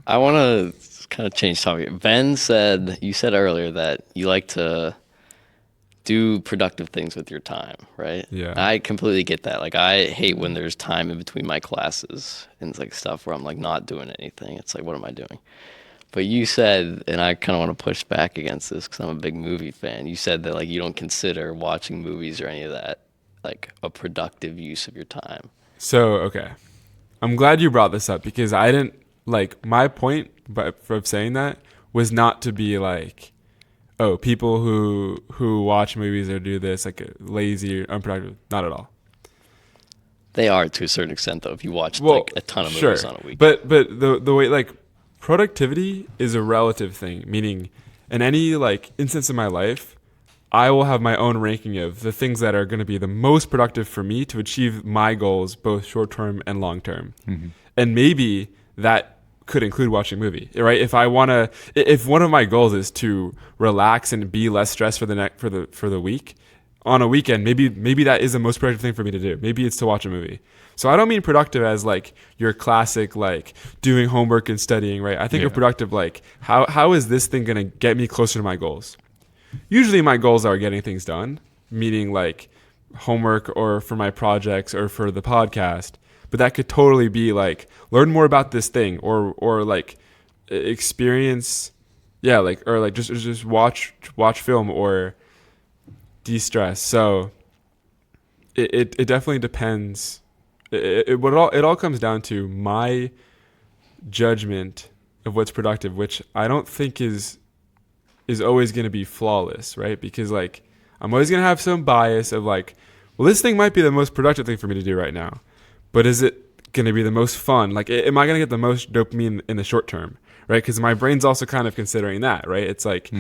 I want to kind of change topic. You said earlier that you like to do productive things with your time, right? Yeah. I completely get that. Like, I hate when there's time in between my classes and it's like stuff where I'm like not doing anything. It's like, what am I doing? But you said, and I kind of want to push back against this because I'm a big movie fan. You said that like you don't consider watching movies or any of that like a productive use of your time. So, okay. I'm glad you brought this up because I didn't like my point of saying that was not to be like, oh, people who watch movies or do this like lazy or unproductive. Not at all. They are to a certain extent, though. If you watch Well, like a ton of movies sure, on a weekend, but the way like productivity is a relative thing, meaning in any like instance in my life, I will have my own ranking of the things that are going to be the most productive for me to achieve my goals, both short term and long term. And maybe that could include watching a movie, right? If one of my goals is to relax and be less stressed for the week, on a weekend, maybe that is the most productive thing for me to do. Maybe it's to watch a movie. So I don't mean productive as like your classic like doing homework and studying, right? I think of Yeah. productive like how is this thing gonna get me closer to my goals? Usually my goals are getting things done, meaning like homework or for my projects or for the podcast. But that could totally be like learn more about this thing or like experience, yeah, like or like just watch film or de-stress. So it definitely depends. It all comes down to my judgment of what's productive, which I don't think is always going to be flawless, right? Because like I'm always going to have some bias of like, well, this thing might be the most productive thing for me to do right now, but is it going to be the most fun? Like, am I going to get the most dopamine in the short term, right? Because my brain's also kind of considering that, right? It's like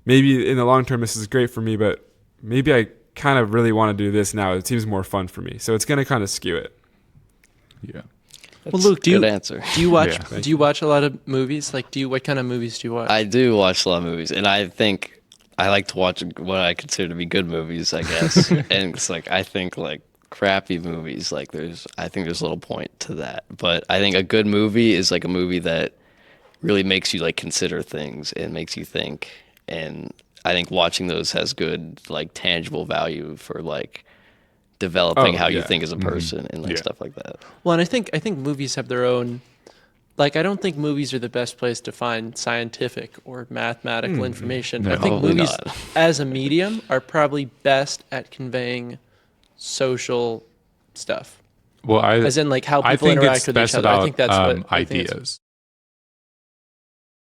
maybe in the long term this is great for me, but maybe I kind of really want to do this now. It seems more fun for me, so it's going to kind of skew it. Yeah. Well, that's a Luke, good answer. do you watch Yeah. do you watch a lot of movies? Like, what kind of movies do you watch? I do watch a lot of movies, and I think I like to watch what I consider to be good movies, I guess. And it's like I think like crappy movies, like I think there's a little point to that. But I think a good movie is like a movie that really makes you like consider things and makes you think. And I think watching those has good like tangible value for like developing Oh how you yeah, think as a person and like Yeah. stuff like that. Well, and I think movies have their own. Like, I don't think movies are the best place to find scientific or mathematical information. I No. think Probably movies, not. as a medium, are probably best at conveying social stuff, Well, as in like how I people think interact it's with each best other. I about think that's what I think it's ideas.